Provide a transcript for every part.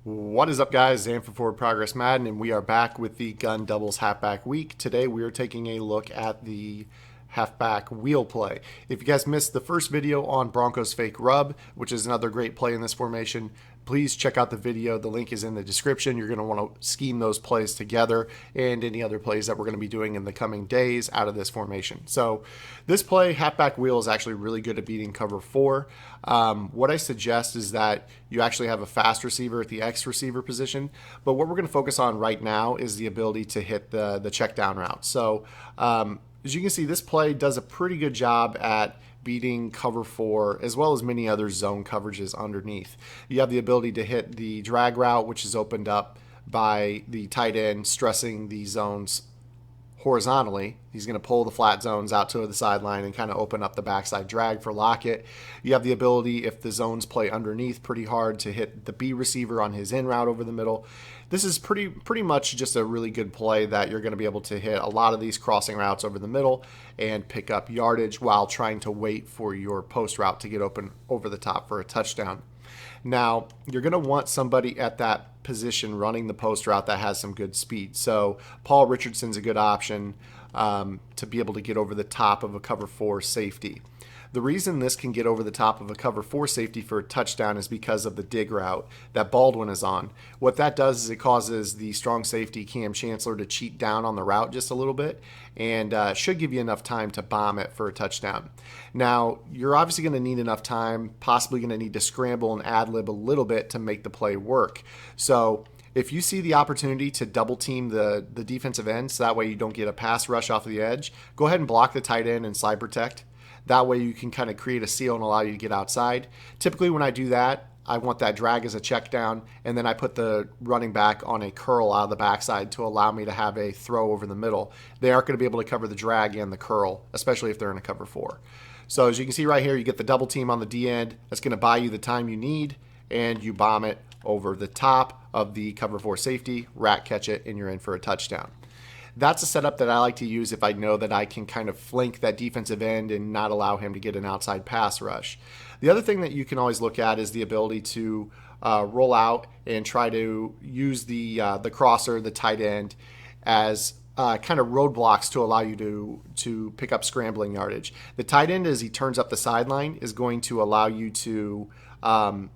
What is up, guys? Zan from Forward Progress Madden, and we are back with the gun doubles halfback week. Today we are taking a look at the halfback wheel play. If you guys missed the first video on Broncos fake rub, which is another great play in this formation, please check out the video. The link is in the description. You're going to want to scheme those plays together and any other plays that we're going to be doing in the coming days out of this formation. So this play, halfback wheel, is actually really good at beating cover four. What I suggest is that you actually have a fast receiver at the X receiver position, but what we're going to focus on right now is the ability to hit the check down route. So as you can see, this play does a pretty good job at beating cover four, as well as many other zone coverages underneath. You have the ability to hit the drag route, which is opened up by the tight end stressing the zones horizontally. He's going to pull the flat zones out to the sideline and kind of open up the backside drag for Lockett. You have the ability, if the zones play underneath pretty hard, to hit the B receiver on his in route over the middle. This is pretty much just a really good play that you're going to be able to hit a lot of these crossing routes over the middle and pick up yardage while trying to wait for your post route to get open over the top for a touchdown. Now, you're going to want somebody at that position running the post route that has some good speed. So Paul Richardson's a good option to be able to get over the top of a cover four safety. The reason this can get over the top of a cover four safety for a touchdown is because of the dig route that Baldwin is on. What that does is it causes the strong safety Cam Chancellor to cheat down on the route just a little bit, and should give you enough time to bomb it for a touchdown. Now, you're obviously going to need enough time, possibly going to need to scramble and ad-lib a little bit to make the play work. So if you see the opportunity to double team the defensive end, so that way you don't get a pass rush off the edge, go ahead and block the tight end and slide protect. That way you can kind of create a seal and allow you to get outside. Typically when I do that, I want that drag as a check down, and then I put the running back on a curl out of the backside to allow me to have a throw over the middle. They aren't going to be able to cover the drag and the curl, especially if they're in a cover four. So as you can see right here, you get the double team on the D end. That's going to buy you the time you need, and you bomb it over the top of the cover four safety, rat catch it, and you're in for a touchdown. That's a setup that I like to use if I know that I can kind of flank that defensive end and not allow him to get an outside pass rush. The other thing that you can always look at is the ability to roll out and try to use the crosser, the tight end, as kind of roadblocks to allow you to pick up scrambling yardage. The tight end, as he turns up the sideline, is going to allow you to kind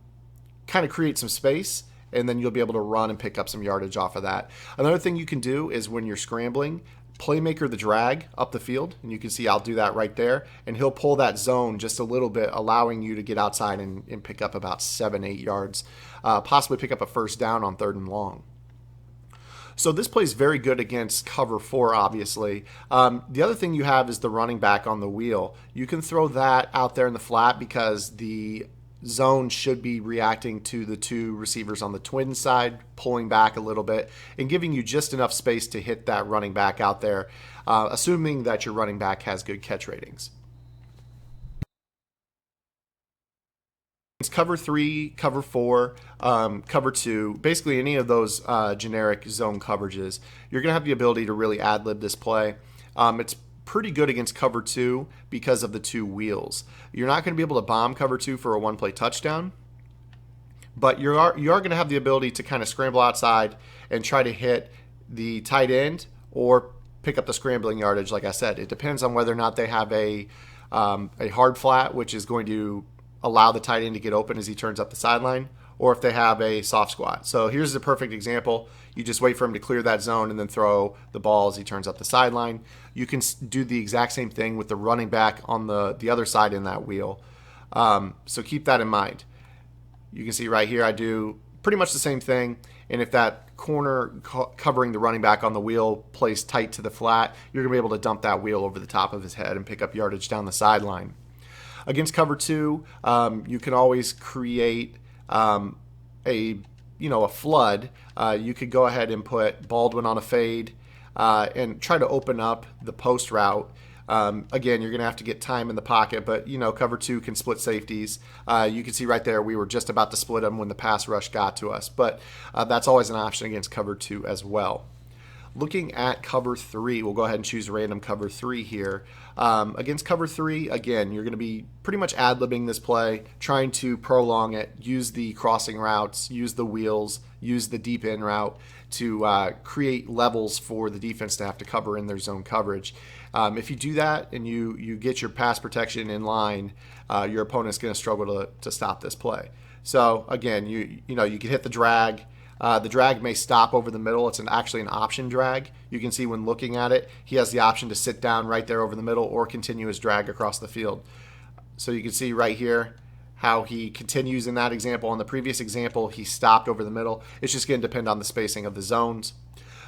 of create some space, and then you'll be able to run and pick up some yardage off of that. Another thing you can do is when you're scrambling, playmaker the drag up the field, and you can see I'll do that right there, and he'll pull that zone just a little bit, allowing you to get outside and pick up about 7-8 yards, possibly pick up a first down on 3rd and long. So this plays very good against cover four, obviously. The other thing you have is the running back on the wheel. You can throw that out there in the flat because the zone should be reacting to the two receivers on the twin side, pulling back a little bit and giving you just enough space to hit that running back out there, assuming that your running back has good catch ratings. It's cover three, cover four, cover two, basically any of those generic zone coverages. You're going to have the ability to really ad-lib this play. It's pretty good against cover two because of the two wheels. You're not going to be able to bomb cover two for a one-play touchdown, but you are going to have the ability to kind of scramble outside and try to hit the tight end or pick up the scrambling yardage. Like I said, it depends on whether or not they have a hard flat, which is going to allow the tight end to get open as he turns up the sideline, or if they have a soft squat. So here's a perfect example. You just wait for him to clear that zone and then throw the ball as he turns up the sideline. You can do the exact same thing with the running back on the other side in that wheel. So keep that in mind. You can see right here I do pretty much the same thing. And if that corner covering the running back on the wheel plays tight to the flat, you're going to be able to dump that wheel over the top of his head and pick up yardage down the sideline. Against cover two, you can always create a flood. You could go ahead and put Baldwin on a fade and try to open up the post route. Again, you're going to have to get time in the pocket, but cover two can split safeties. You can see right there we were just about to split them when the pass rush got to us, but that's always an option against cover two as well. Looking at cover 3, we'll go ahead and choose random cover 3 here. Against cover 3, again, you're going to be pretty much ad-libbing this play, trying to prolong it, use the crossing routes, use the wheels, use the deep in route to create levels for the defense to have to cover in their zone coverage. If you do that and you get your pass protection in line, your opponent's going to struggle to stop this play. So again, you can hit the drag. The drag may stop over the middle. It's actually an option drag. You can see when looking at it, he has the option to sit down right there over the middle or continue his drag across the field. So you can see right here how he continues in that example. On the previous example, he stopped over the middle. It's just going to depend on the spacing of the zones.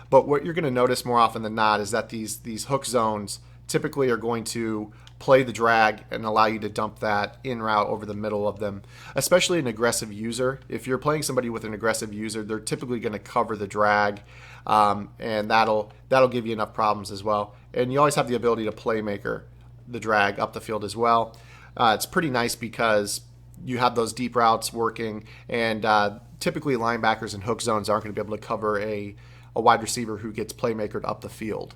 But what you're going to notice more often than not is that these hook zones typically are going to play the drag and allow you to dump that in route over the middle of them, especially an aggressive user. If you're playing somebody with an aggressive user, they're typically going to cover the drag, and that'll give you enough problems as well. And you always have the ability to playmaker the drag up the field as well. It's pretty nice because you have those deep routes working, and typically linebackers and hook zones aren't going to be able to cover a wide receiver who gets playmakered up the field.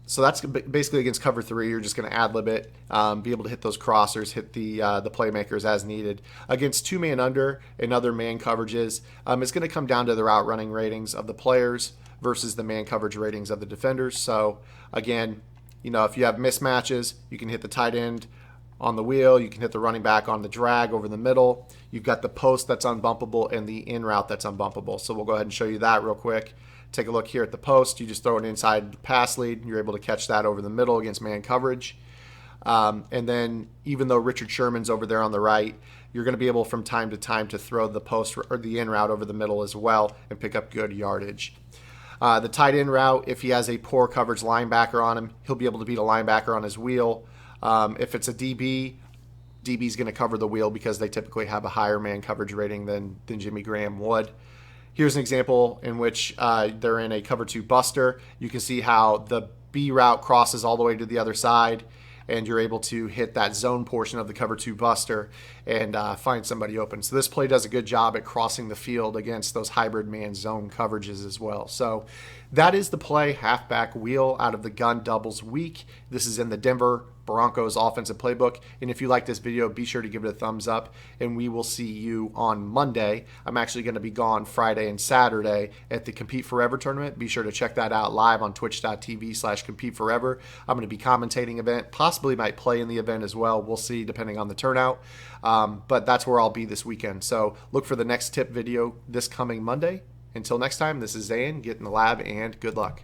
So that's basically against cover 3. You're just going to ad-lib it, be able to hit those crossers, hit the playmakers as needed. Against 2-man under and other man coverages, it's going to come down to the route running ratings of the players versus the man coverage ratings of the defenders. So again, if you have mismatches, you can hit the tight end on the wheel, you can hit the running back on the drag over the middle. You've got the post that's unbumpable and the in route that's unbumpable. So we'll go ahead and show you that real quick. Take a look here at the post. You just throw an inside pass lead. You're able to catch that over the middle against man coverage. And then even though Richard Sherman's over there on the right, you're going to be able from time to time to throw the post or the in route over the middle as well and pick up good yardage. The tight end route, if he has a poor coverage linebacker on him, he'll be able to beat a linebacker on his wheel. If it's a DB's going to cover the wheel because they typically have a higher man coverage rating than Jimmy Graham would. Here's an example in which they're in a cover 2 buster. You can see how the B route crosses all the way to the other side, and you're able to hit that zone portion of the cover 2 buster and find somebody open. So this play does a good job at crossing the field against those hybrid man zone coverages as well. So that is the play halfback wheel out of the gun doubles week. This is in the Denver Broncos offensive playbook. And if you like this video, be sure to give it a thumbs up, and we will see you on Monday. I'm actually going to be gone Friday and Saturday at the Compete Forever tournament. Be sure to check that out live on twitch.tv/CompeteForever. I'm going to be commentating event, possibly might play in the event as well. We'll see depending on the turnout. But that's where I'll be this weekend. So look for the next tip video this coming Monday. Until next time, this is Zayn. Get in the lab and good luck.